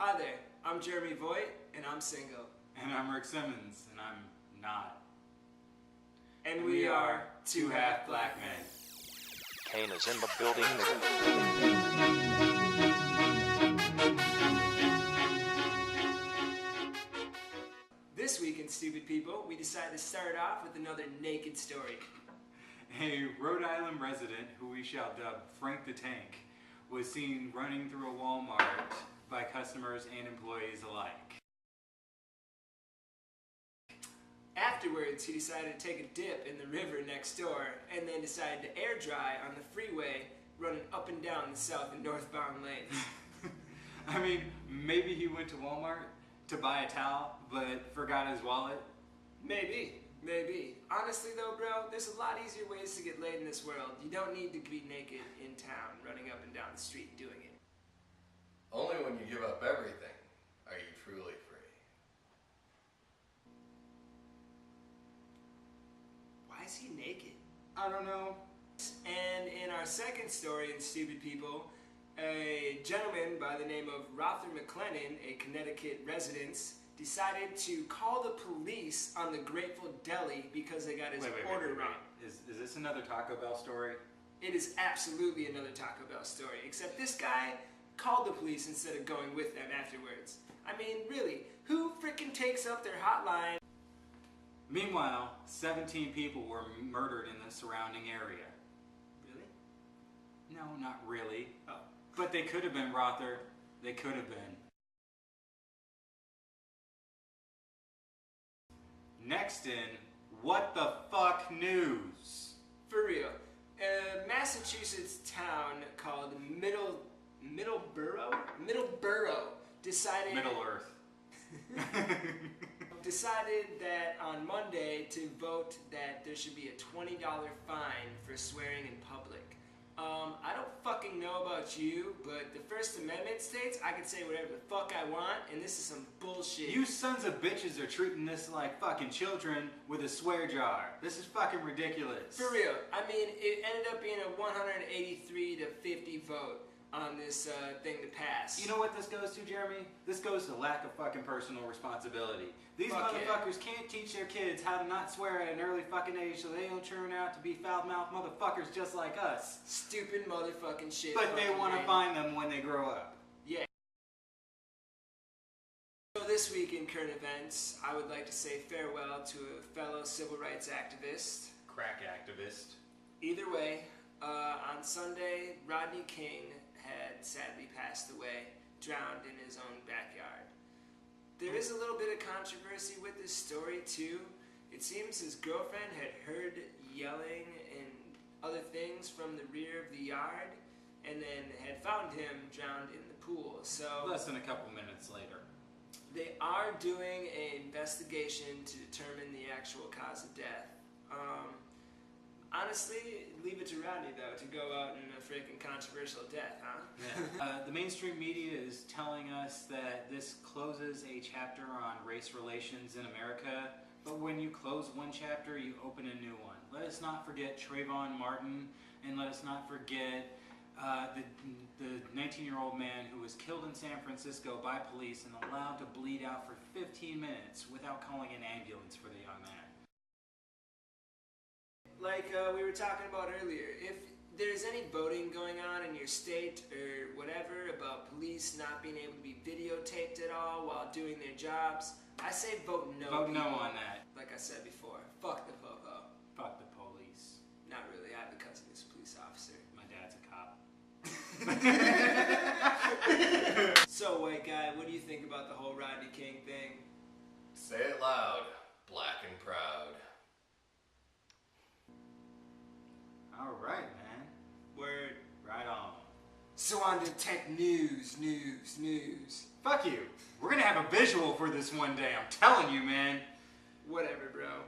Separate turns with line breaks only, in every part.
Hi there, I'm Jeremy Voigt, and I'm single.
And I'm Rick Simmons, and I'm not.
And we are two half black men.
Kane is in the building.
This week in Stupid People, we decided to start off with another naked story.
A Rhode Island resident, who we shall dub Frank the Tank, was seen running through a Walmart by customers and employees alike.
Afterwards, he decided to take a dip in the river next door and then decided to air dry on the freeway running up and down the south and northbound lanes.
I mean, maybe he went to Walmart to buy a towel, but forgot his wallet.
Maybe. Honestly though, bro, there's a lot easier ways to get laid in this world. You don't need to be naked in town, running up and down the street doing it.
Only when you give up everything are you truly free.
Why is he naked?
I don't know.
And in our second story in Stupid People, a gentleman by the name of Rother McLennan, a Connecticut resident, decided to call the police on the Grateful Deli because they got his order wrong.
Is this another Taco Bell story?
It is absolutely another Taco Bell story, except this guy called the police instead of going with them afterwards. I mean, really, who frickin' takes up their hotline?
Meanwhile, 17 people were murdered in the surrounding area.
Really?
No, not really.
Oh.
But they could have been Rother. They could have been. Next in, what the fuck news?
For real. A Massachusetts town called Middleborough decided...
Middle Earth.
decided that on Monday to vote that there should be a $20 fine for swearing in public. I don't fucking know about you, but the First Amendment states I can say whatever the fuck I want, and this is some bullshit.
You sons of bitches are treating this like fucking children with a swear jar. This is fucking ridiculous.
For real. I mean, it ended up being a 183 to 50 vote on this thing to pass.
You know what this goes to, Jeremy? This goes to lack of fucking personal responsibility. These motherfuckers can't teach their kids how to not swear at an early fucking age so they don't turn out to be foul-mouthed motherfuckers just like us.
Stupid motherfucking shit.
But they want to find them when they grow up.
Yeah. So this week in current events, I would like to say farewell to a fellow civil rights activist.
Crack activist.
Either way, on Sunday, Rodney King had sadly passed away, drowned in his own backyard. There is a little bit of controversy with this story too. It seems his girlfriend had heard yelling and other things from the rear of the yard and then had found him drowned in the pool. So
less than a couple minutes later.
They are doing an investigation to determine the actual cause of death. Honestly, leave it to Rodney, though, to go out in a freaking controversial death, huh?
Yeah. The mainstream media is telling us that this closes a chapter on race relations in America, but when you close one chapter, you open a new one. Let us not forget Trayvon Martin, and let us not forget the 19-year-old man who was killed in San Francisco by police and allowed to bleed out for 15 minutes without calling an ambulance for the young man.
Like we were talking about earlier, if there's any voting going on in your state or whatever about police not being able to be videotaped at all while doing their jobs, I say vote no.
Vote no on that.
Like I said before, fuck the po-po.
Fuck the police.
Not really, I have a cousin who's a police officer.
My dad's a cop.
So, white guy, what do you think about the whole Rodney King thing?
Say it loud, black and proud.
Alright, man.
Word.
Right on.
So on to tech news.
Fuck you. We're gonna have a visual for this one day, I'm telling you, man.
Whatever, bro.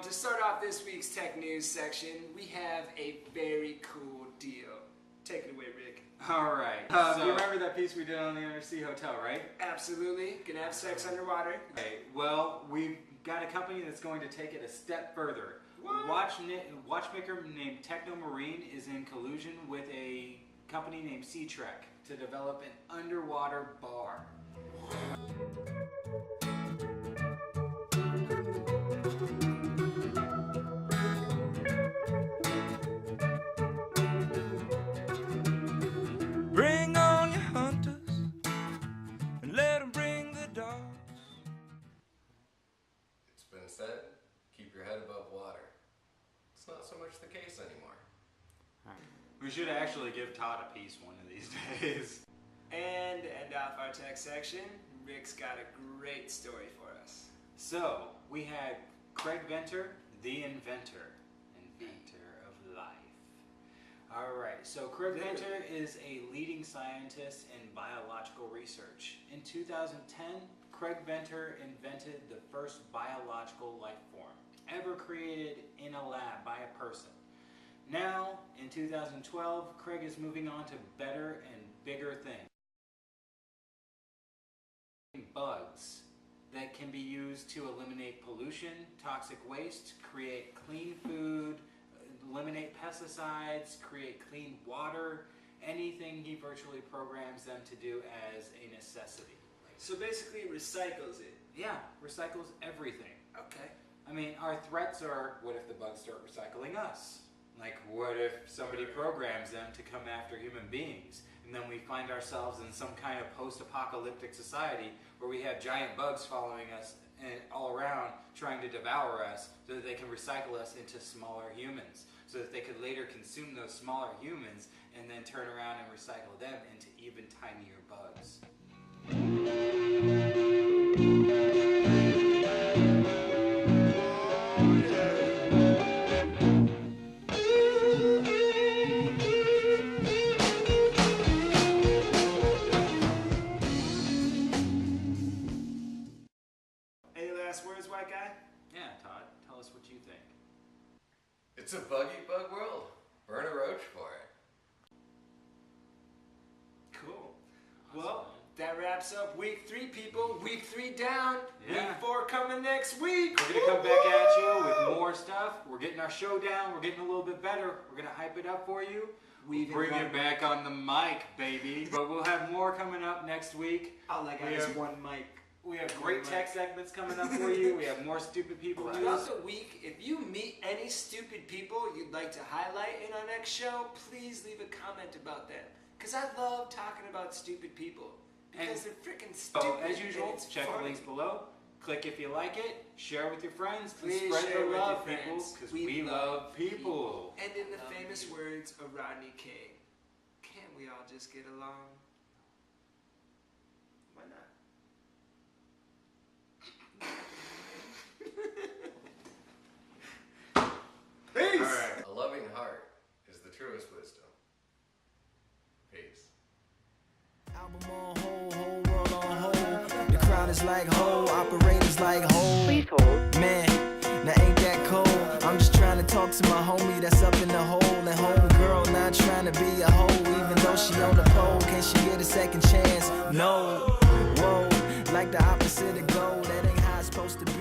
To start off this week's tech news section, we have a very cool deal. Take it away, Rick.
Alright. You remember that piece we did on the Undersea Hotel, right?
Absolutely. Gonna have sex underwater.
Okay, well, we've got a company that's going to take it a step further. A watchmaker named Techno Marine is in collusion with a company named Sea Trek to develop an underwater bar. We should actually give Todd a piece one of these days.
And to end off our tech section, Rick's got a great story for us.
So, we had Craig Venter, the inventor of life. Alright, so Craig Venter is a leading scientist in biological research. In 2010, Craig Venter invented the first biological life form ever created in a lab by a person. Now, in 2012, Craig is moving on to better and bigger things. Bugs that can be used to eliminate pollution, toxic waste, create clean food, eliminate pesticides, create clean water, anything he virtually programs them to do as a necessity.
So basically recycles it.
Yeah, recycles everything.
Okay.
I mean, our threats are, what if the bugs start recycling us? Like, what if somebody programs them to come after human beings? And then we find ourselves in some kind of post-apocalyptic society where we have giant bugs following us and all around trying to devour us so that they can recycle us into smaller humans, so that they could later consume those smaller humans and then turn around and recycle them into even tinier bugs.
Any last words, white guy?
Yeah, Todd, tell us what you think.
It's a buggy bug world. Burn a roach for it.
Cool. Well, that wraps up week 3, people. Week 3 down.
Yeah.
Week 4 coming next week.
We're going to come back at you with more stuff. We're getting our show down. We're getting a little bit better. We're going to hype it up for you.
We've
Bring it back on the mic, baby. But we'll have more coming up next week.
All I got
We
is
have-
one mic.
We have great tech segments coming up for you. We have more stupid people news.
Throughout the week, if you meet any stupid people you'd like to highlight in our next show, please leave a comment about them. Because I love talking about stupid people. Because they're freaking stupid.
So, as usual,
and it's
check
fun.
the links below. Click if you like it. Share with your friends. And
Please
spread
share
the
with
love,
your
people.
friends.
Because
We
we love people.
And in the famous words of Rodney King, can't we all just get along? Why not? Peace!
Alright.
A loving heart is the truest wisdom. Peace.
Album on hold, whole world on hold. The crowd is like hold, operators like hold.
Please hold.
Man, now ain't that cold? I'm just trying to talk to my homie that's up in the hole. And homegirl not trying to be a hoe, even though she on the pole. Can she get a second chance? No. Whoa, like the opposite of gold. That ain't how it's supposed to be.